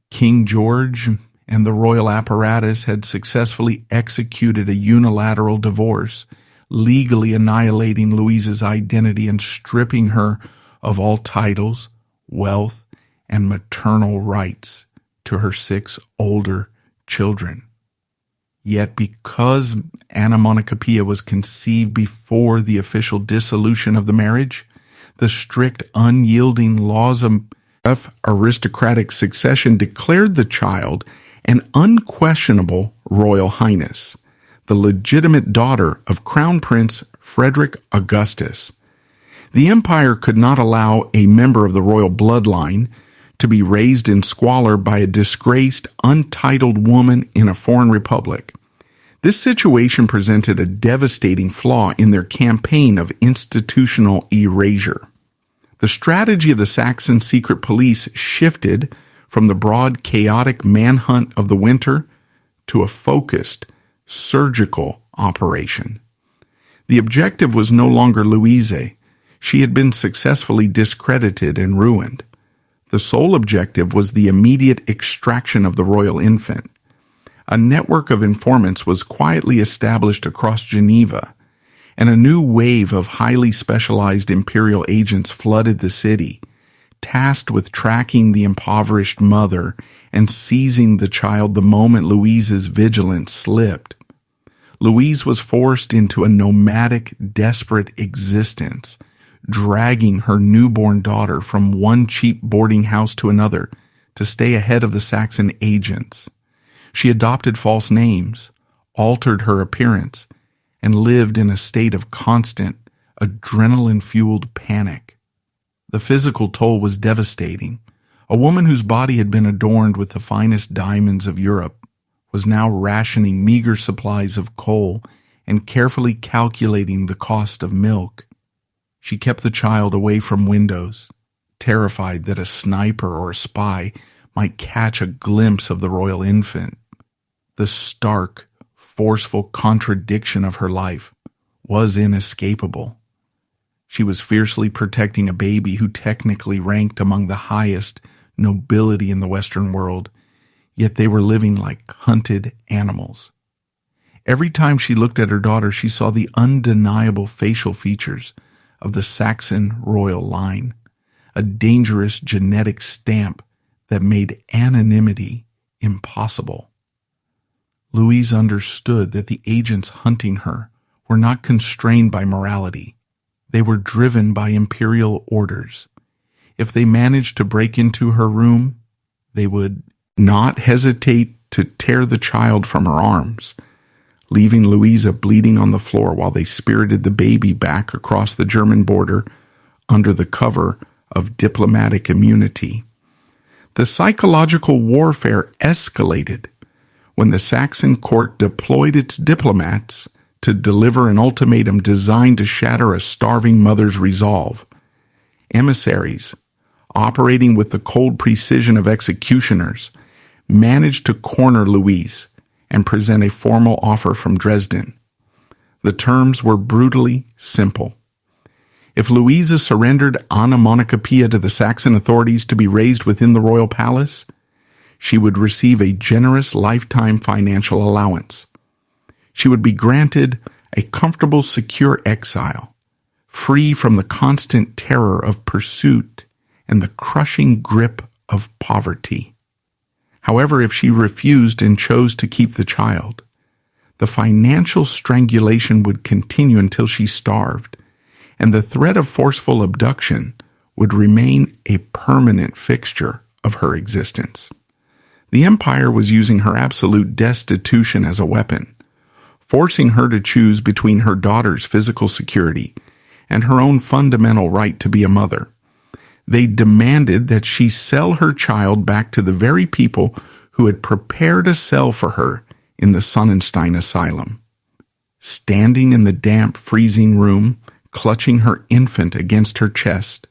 King George and the royal apparatus had successfully executed a unilateral divorce, legally annihilating Luise's identity and stripping her of all titles, wealth, and maternal rights to her 6 older children. Yet because Anna Monocopiae was conceived before the official dissolution of the marriage, the strict, unyielding laws of aristocratic succession declared the child an unquestionable royal highness, the legitimate daughter of Crown Prince Frederick Augustus. The empire could not allow a member of the royal bloodline to be raised in squalor by a disgraced, untitled woman in a foreign republic. This situation presented a devastating flaw in their campaign of institutional erasure. The strategy of the Saxon secret police shifted from the broad, chaotic manhunt of the winter to a focused, surgical operation. The objective was no longer Luise. She had been successfully discredited and ruined. The sole objective was the immediate extraction of the royal infant. A network of informants was quietly established across Geneva, and a new wave of highly specialized imperial agents flooded the city, tasked with tracking the impoverished mother and seizing the child the moment Luise's vigilance slipped. Luise was forced into a nomadic, desperate existence, dragging her newborn daughter from one cheap boarding house to another to stay ahead of the Saxon agents. She adopted false names, altered her appearance, and lived in a state of constant, adrenaline-fueled panic. The physical toll was devastating. A woman whose body had been adorned with the finest diamonds of Europe was now rationing meager supplies of coal and carefully calculating the cost of milk. She kept the child away from windows, terrified that a sniper or a spy might catch a glimpse of the royal infant. The stark, forceful contradiction of her life was inescapable. She was fiercely protecting a baby who technically ranked among the highest nobility in the Western world, yet they were living like hunted animals. Every time she looked at her daughter, she saw the undeniable facial features of the Saxon royal line, a dangerous genetic stamp that made anonymity impossible. Luise understood that the agents hunting her were not constrained by morality. They were driven by imperial orders. If they managed to break into her room, they would not hesitate to tear the child from her arms, leaving Luise bleeding on the floor while they spirited the baby back across the German border under the cover of diplomatic immunity. The psychological warfare escalated when the Saxon court deployed its diplomats to deliver an ultimatum designed to shatter a starving mother's resolve. Emissaries, operating with the cold precision of executioners, managed to corner Luise and present a formal offer from Dresden. The terms were brutally simple. If Luise surrendered Anna Monica Pia to the Saxon authorities to be raised within the royal palace, she would receive a generous lifetime financial allowance. She would be granted a comfortable, secure exile, free from the constant terror of pursuit and the crushing grip of poverty. However, if she refused and chose to keep the child, the financial strangulation would continue until she starved, and the threat of forceful abduction would remain a permanent fixture of her existence. The Empire was using her absolute destitution as a weapon, forcing her to choose between her daughter's physical security and her own fundamental right to be a mother. They demanded that she sell her child back to the very people who had prepared a cell for her in the Sonnenstein Asylum. Standing in the damp, freezing room, clutching her infant against her chest,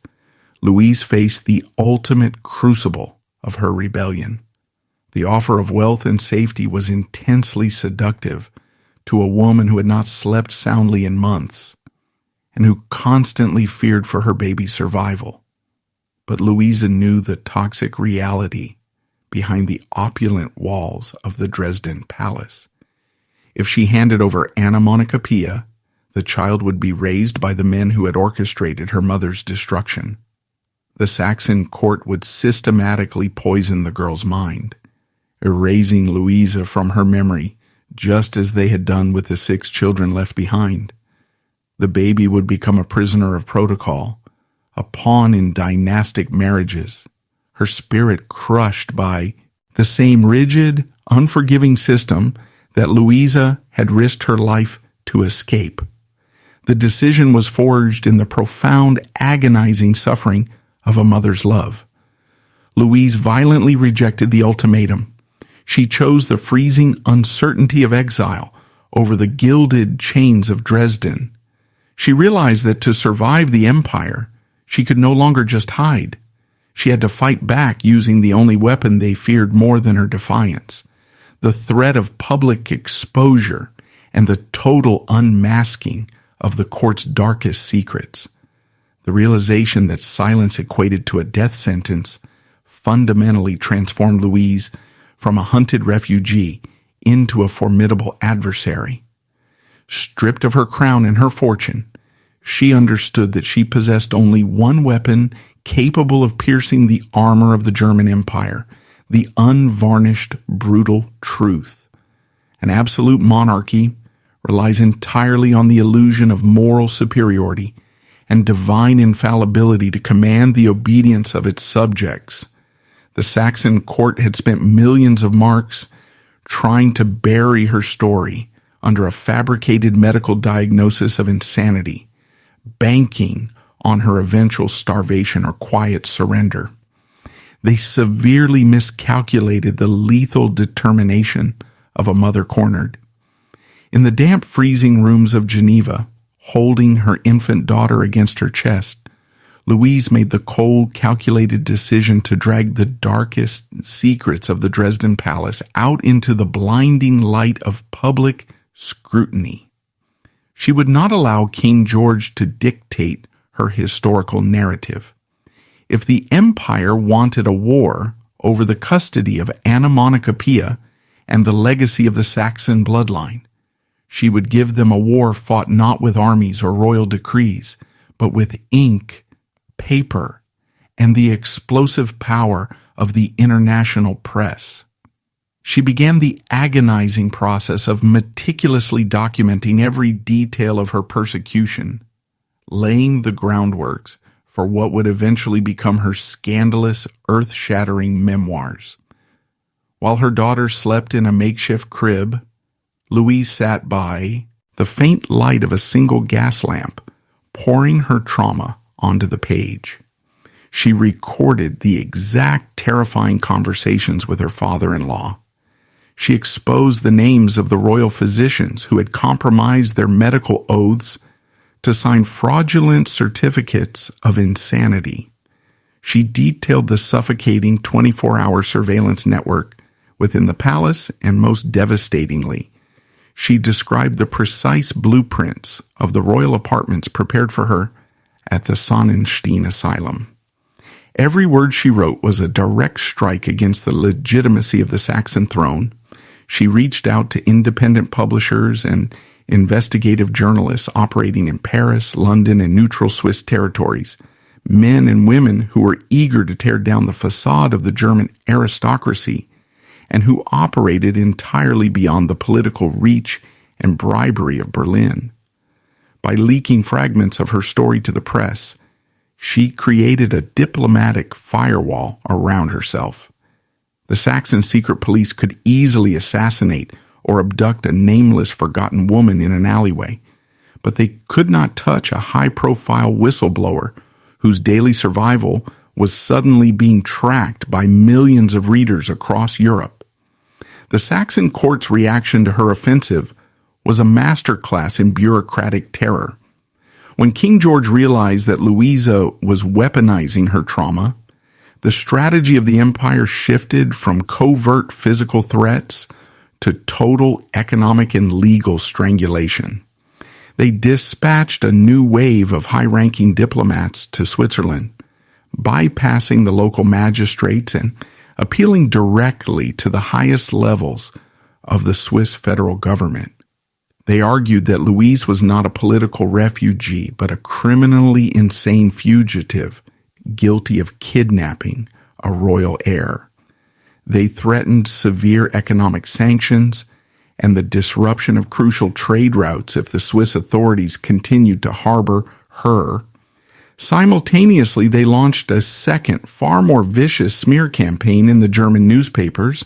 Luise faced the ultimate crucible of her rebellion. The offer of wealth and safety was intensely seductive to a woman who had not slept soundly in months and who constantly feared for her baby's survival. But Luise knew the toxic reality behind the opulent walls of the Dresden palace. If she handed over Anna Monica Pia, the child would be raised by the men who had orchestrated her mother's destruction. The Saxon court would systematically poison the girl's mind, erasing Luise from her memory, just as they had done with the 6 children left behind. The baby would become a prisoner of protocol, a pawn in dynastic marriages, her spirit crushed by the same rigid, unforgiving system that Luise had risked her life to escape. The decision was forged in the profound, agonizing suffering of a mother's love. Luise violently rejected the ultimatum. She chose the freezing uncertainty of exile over the gilded chains of Dresden. She realized that to survive the empire, she could no longer just hide. She had to fight back using the only weapon they feared more than her defiance, the threat of public exposure and the total unmasking of the court's darkest secrets. The realization that silence equated to a death sentence fundamentally transformed Luise from a hunted refugee into a formidable adversary. Stripped of her crown and her fortune, she understood that she possessed only one weapon capable of piercing the armor of the German Empire, the unvarnished, brutal truth. An absolute monarchy relies entirely on the illusion of moral superiority and divine infallibility to command the obedience of its subjects. The Saxon court had spent millions of marks trying to bury her story under a fabricated medical diagnosis of insanity, banking on her eventual starvation or quiet surrender. They severely miscalculated the lethal determination of a mother cornered. In the damp, freezing rooms of Geneva, holding her infant daughter against her chest, Luise made the cold, calculated decision to drag the darkest secrets of the Dresden palace out into the blinding light of public scrutiny. She would not allow King George to dictate her historical narrative. If the empire wanted a war over the custody of Anna Monica Pia and the legacy of the Saxon bloodline, she would give them a war fought not with armies or royal decrees, but with ink, paper, and the explosive power of the international press. She began the agonizing process of meticulously documenting every detail of her persecution, laying the groundworks for what would eventually become her scandalous, earth-shattering memoirs. While her daughter slept in a makeshift crib, Luise sat by the faint light of a single gas lamp, pouring her trauma onto the page. She recorded the exact terrifying conversations with her father-in-law. She exposed the names of the royal physicians who had compromised their medical oaths to sign fraudulent certificates of insanity. She detailed the suffocating 24-hour surveillance network within the palace, and most devastatingly, she described the precise blueprints of the royal apartments prepared for her at the Sonnenstein Asylum. Every word she wrote was a direct strike against the legitimacy of the Saxon throne. She reached out to independent publishers and investigative journalists operating in Paris, London, and neutral Swiss territories, men and women who were eager to tear down the facade of the German aristocracy and who operated entirely beyond the political reach and bribery of Berlin. By leaking fragments of her story to the press, she created a diplomatic firewall around herself. The Saxon secret police could easily assassinate or abduct a nameless, forgotten woman in an alleyway, but they could not touch a high-profile whistleblower whose daily survival was suddenly being tracked by millions of readers across Europe. The Saxon court's reaction to her offensive was a masterclass in bureaucratic terror. When King George realized that Luise was weaponizing her trauma, the strategy of the empire shifted from covert physical threats to total economic and legal strangulation. They dispatched a new wave of high-ranking diplomats to Switzerland, bypassing the local magistrates and appealing directly to the highest levels of the Swiss federal government. They argued that Luise was not a political refugee, but a criminally insane fugitive, guilty of kidnapping a royal heir. They threatened severe economic sanctions and the disruption of crucial trade routes if the Swiss authorities continued to harbor her. Simultaneously, they launched a second, far more vicious smear campaign in the German newspapers,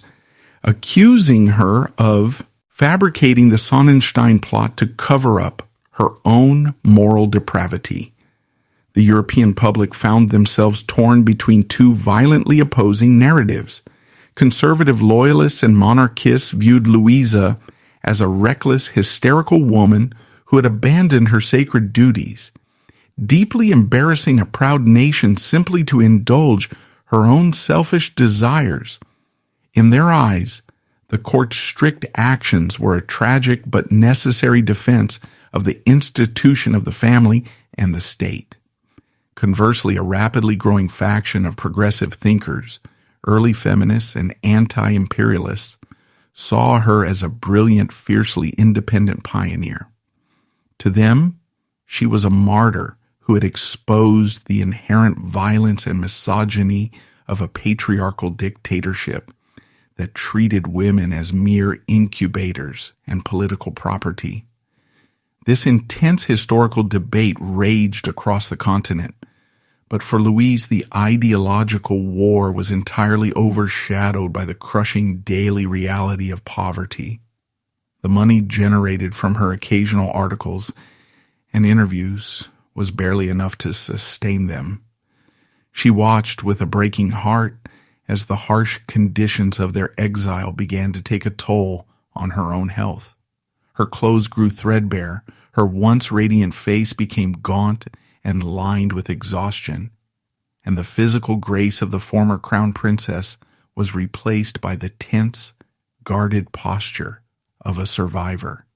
accusing her of fabricating the Sonnenstein plot to cover up her own moral depravity. The European public found themselves torn between two violently opposing narratives. Conservative loyalists and monarchists viewed Luise as a reckless, hysterical woman who had abandoned her sacred duties, deeply embarrassing a proud nation simply to indulge her own selfish desires. In their eyes, the court's strict actions were a tragic but necessary defense of the institution of the family and the state. Conversely, a rapidly growing faction of progressive thinkers, early feminists, and anti-imperialists saw her as a brilliant, fiercely independent pioneer. To them, she was a martyr who had exposed the inherent violence and misogyny of a patriarchal dictatorship that treated women as mere incubators and political property. This intense historical debate raged across the continent, but for Luise, the ideological war was entirely overshadowed by the crushing daily reality of poverty. The money generated from her occasional articles and interviews was barely enough to sustain them. She watched with a breaking heart as the harsh conditions of their exile began to take a toll on her own health. Her clothes grew threadbare, her once radiant face became gaunt and lined with exhaustion, and the physical grace of the former crown princess was replaced by the tense, guarded posture of a survivor.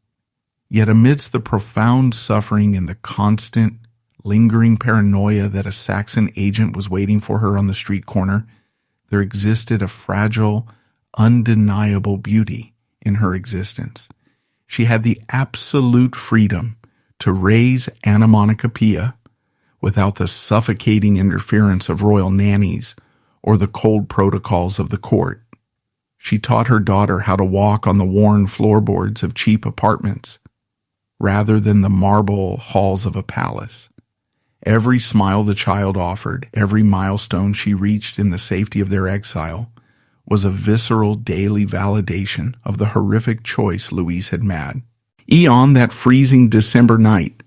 Yet amidst the profound suffering and the constant, lingering paranoia that a Saxon agent was waiting for her on the street corner, there existed a fragile, undeniable beauty in her existence. She had the absolute freedom to raise Anna Monica Pia without the suffocating interference of royal nannies or the cold protocols of the court. She taught her daughter how to walk on the worn floorboards of cheap apartments rather than the marble halls of a palace. Every smile the child offered, every milestone she reached in the safety of their exile, was a visceral daily validation of the horrific choice Luise had made. On that freezing December night,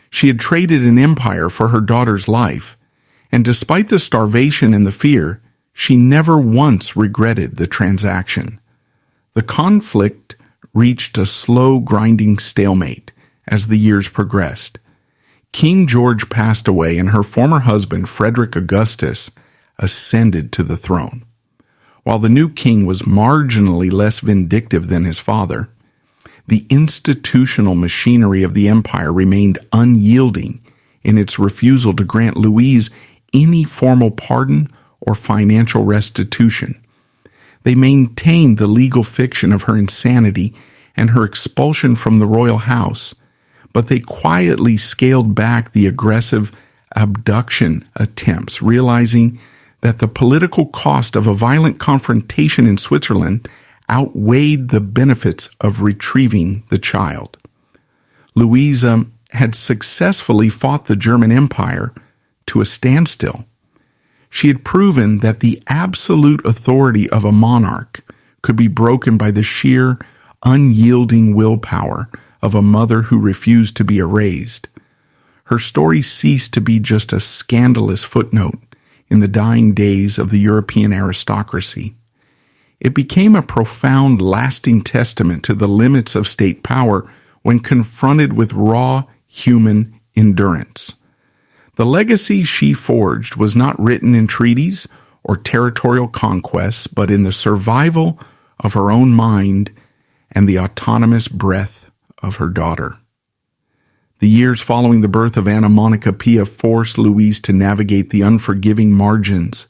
she had traded an empire for her daughter's life, and despite the starvation and the fear, she never once regretted the transaction. The conflict reached a slow, grinding stalemate as the years progressed. King George passed away, and her former husband, Frederick Augustus, ascended to the throne. While the new king was marginally less vindictive than his father, the institutional machinery of the empire remained unyielding in its refusal to grant Luise any formal pardon or financial restitution. They maintained the legal fiction of her insanity and her expulsion from the royal house, but they quietly scaled back the aggressive abduction attempts, realizing that the political cost of a violent confrontation in Switzerland outweighed the benefits of retrieving the child. Luise had successfully fought the German Empire to a standstill. She had proven that the absolute authority of a monarch could be broken by the sheer, unyielding willpower of a mother who refused to be erased. Her story ceased to be just a scandalous footnote in the dying days of the European aristocracy. It became a profound, lasting testament to the limits of state power when confronted with raw human endurance. The legacy she forged was not written in treaties or territorial conquests, but in the survival of her own mind and the autonomous breath of her daughter. The years following the birth of Anna Monica Pia forced Luise to navigate the unforgiving margins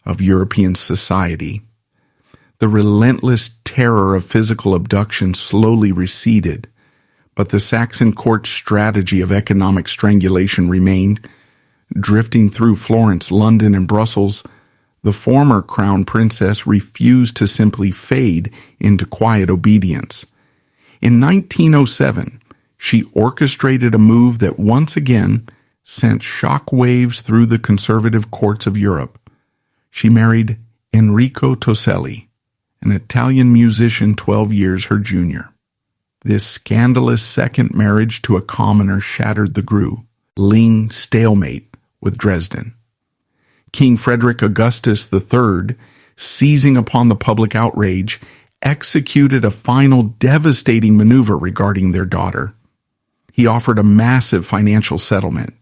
of European society. The relentless terror of physical abduction slowly receded, but the Saxon court's strategy of economic strangulation remained. Drifting through Florence, London, and Brussels, the former crown princess refused to simply fade into quiet obedience. In 1907, she orchestrated a move that once again sent shockwaves through the conservative courts of Europe. She married Enrico Toselli, an Italian musician 12 years her junior. This scandalous second marriage to a commoner shattered the grueling stalemate with Dresden. King Frederick Augustus III, seizing upon the public outrage, executed a final devastating maneuver regarding their daughter. He offered a massive financial settlement,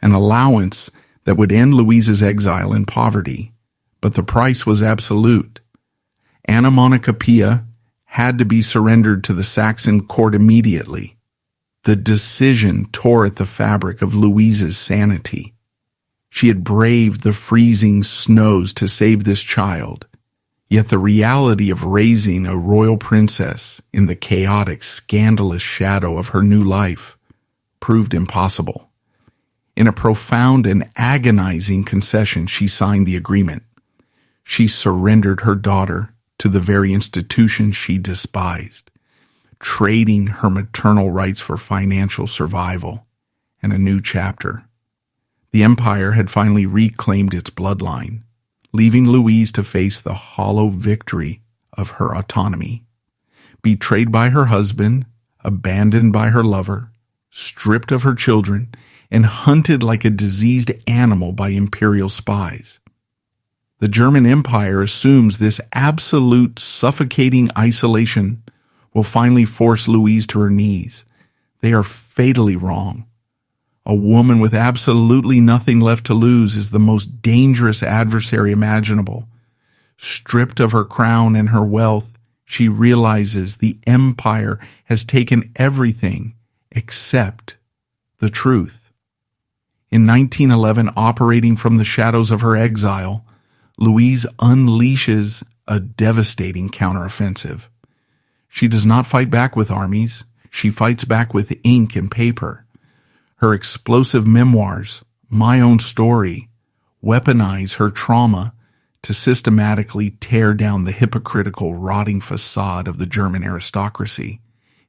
an allowance that would end Luise's exile and poverty, but the price was absolute. Anna Monica Pia had to be surrendered to the Saxon court immediately. The decision tore at the fabric of Luise's sanity. She had braved the freezing snows to save this child, yet the reality of raising a royal princess in the chaotic, scandalous shadow of her new life proved impossible. In a profound and agonizing concession, she signed the agreement. She surrendered her daughter to the very institution she despised, trading her maternal rights for financial survival and a new chapter. The empire had finally reclaimed its bloodline, leaving Luise to face the hollow victory of her autonomy. Betrayed by her husband, abandoned by her lover, stripped of her children, and hunted like a diseased animal by imperial spies. The German Empire assumes this absolute suffocating isolation will finally force Luise to her knees. They are fatally wrong. A woman with absolutely nothing left to lose is the most dangerous adversary imaginable. Stripped of her crown and her wealth, she realizes the empire has taken everything except the truth. In 1911, operating from the shadows of her exile, Luise unleashes a devastating counteroffensive. She does not fight back with armies. She fights back with ink and paper. Her explosive memoirs, My Own Story, weaponize her trauma to systematically tear down the hypocritical, rotting facade of the German aristocracy.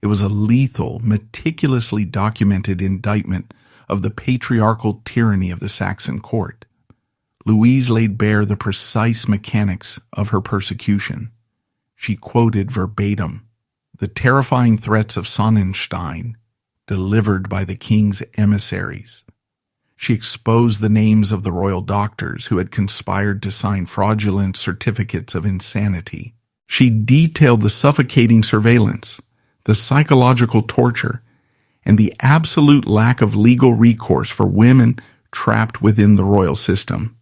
It was a lethal, meticulously documented indictment of the patriarchal tyranny of the Saxon court. Luise laid bare the precise mechanics of her persecution. She quoted verbatim the terrifying threats of Sonnenstein, delivered by the king's emissaries. She exposed the names of the royal doctors who had conspired to sign fraudulent certificates of insanity. She detailed the suffocating surveillance, the psychological torture, and the absolute lack of legal recourse for women trapped within the royal system.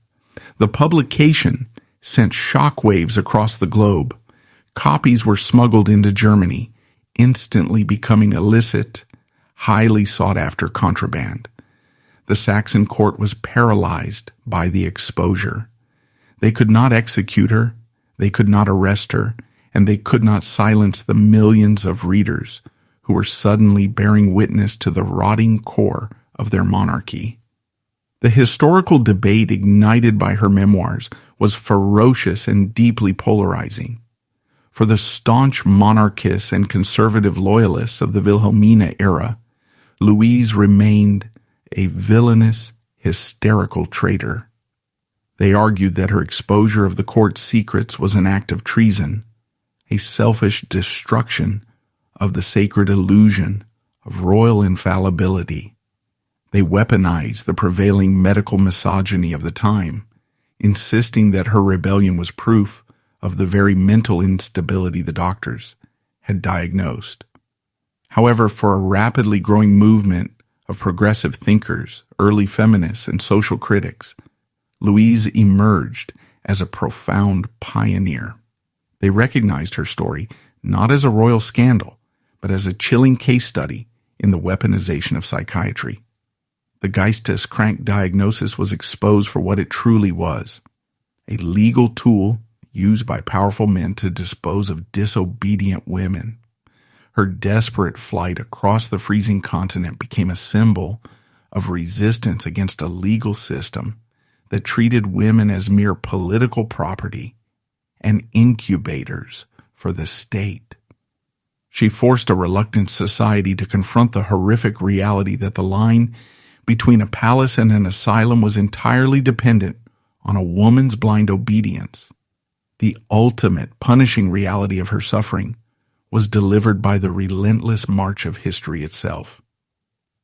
The publication sent shockwaves across the globe. Copies were smuggled into Germany, instantly becoming illicit, highly sought-after contraband. The Saxon court was paralyzed by the exposure. They could not execute her, they could not arrest her, and they could not silence the millions of readers who were suddenly bearing witness to the rotting core of their monarchy. The historical debate ignited by her memoirs was ferocious and deeply polarizing. For the staunch monarchists and conservative loyalists of the Wilhelmina era, Luise remained a villainous, hysterical traitor. They argued that her exposure of the court's secrets was an act of treason, a selfish destruction of the sacred illusion of royal infallibility. They weaponized the prevailing medical misogyny of the time, insisting that her rebellion was proof of the very mental instability the doctors had diagnosed. However, for a rapidly growing movement of progressive thinkers, early feminists, and social critics, Luise emerged as a profound pioneer. They recognized her story not as a royal scandal, but as a chilling case study in the weaponization of psychiatry. The Geisteskrank diagnosis was exposed for what it truly was, a legal tool used by powerful men to dispose of disobedient women. Her desperate flight across the freezing continent became a symbol of resistance against a legal system that treated women as mere political property and incubators for the state. She forced a reluctant society to confront the horrific reality that the line between a palace and an asylum was entirely dependent on a woman's blind obedience. The ultimate punishing reality of her suffering was delivered by the relentless march of history itself.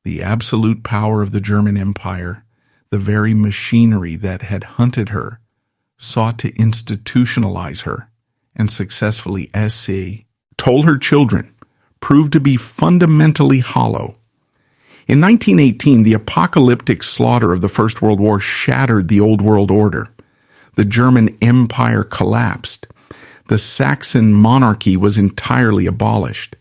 The absolute power of the German Empire, the very machinery that had hunted her, sought to institutionalize her and successfully told her children, proved to be fundamentally hollow. In 1918, the apocalyptic slaughter of the First World War shattered the old world order. The German Empire collapsed. The Saxon monarchy was entirely abolished.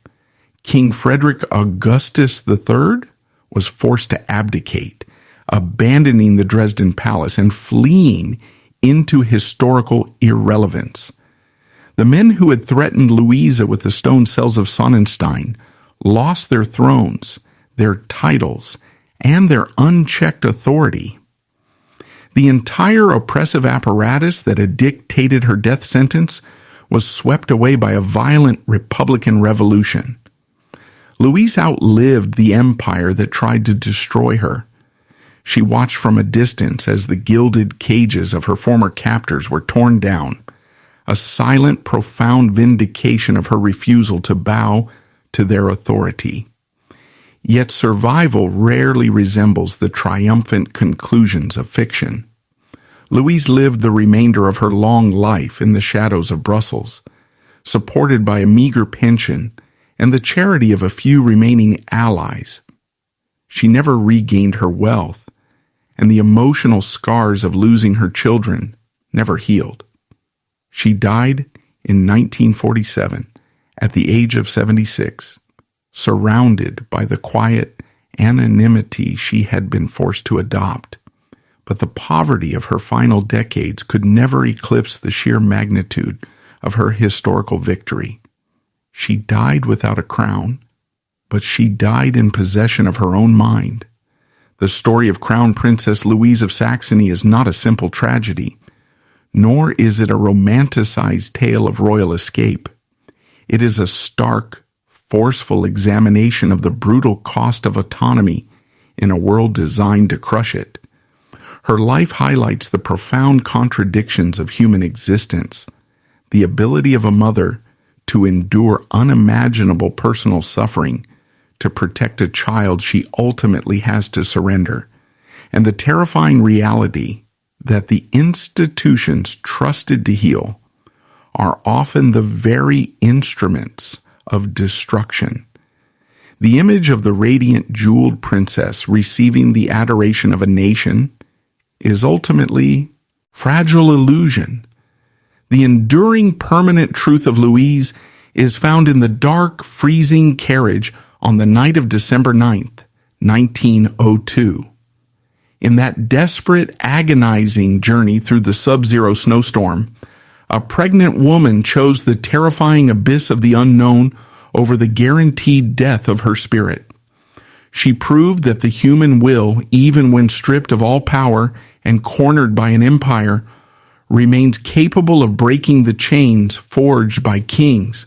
King Frederick Augustus III was forced to abdicate, abandoning the Dresden Palace and fleeing into historical irrelevance. The men who had threatened Luise with the stone cells of Sonnenstein lost their thrones, their titles, and their unchecked authority. The entire oppressive apparatus that had dictated her death sentence was swept away by a violent Republican revolution. Luise outlived the empire that tried to destroy her. She watched from a distance as the gilded cages of her former captors were torn down, a silent, profound vindication of her refusal to bow to their authority. Yet survival rarely resembles the triumphant conclusions of fiction. Luise lived the remainder of her long life in the shadows of Brussels, supported by a meager pension and the charity of a few remaining allies. She never regained her wealth, and the emotional scars of losing her children never healed. She died in 1947 at the age of 76, surrounded by the quiet anonymity she had been forced to adopt. But the poverty of her final decades could never eclipse the sheer magnitude of her historical victory. She died without a crown, but she died in possession of her own mind. The story of Crown Princess Luise of Saxony is not a simple tragedy, nor is it a romanticized tale of royal escape. It is a stark, forceful examination of the brutal cost of autonomy in a world designed to crush it. Her life highlights the profound contradictions of human existence, the ability of a mother to endure unimaginable personal suffering to protect a child she ultimately has to surrender, and the terrifying reality that the institutions trusted to heal are often the very instruments of destruction. The image of the radiant jeweled princess receiving the adoration of a nation is ultimately fragile illusion. The enduring permanent truth of Luise is found in the dark, freezing carriage on the night of December 9th, 1902. In that desperate, agonizing journey through the sub-zero snowstorm, a pregnant woman chose the terrifying abyss of the unknown over the guaranteed death of her spirit. She proved that the human will, even when stripped of all power and cornered by an empire, remains capable of breaking the chains forged by kings,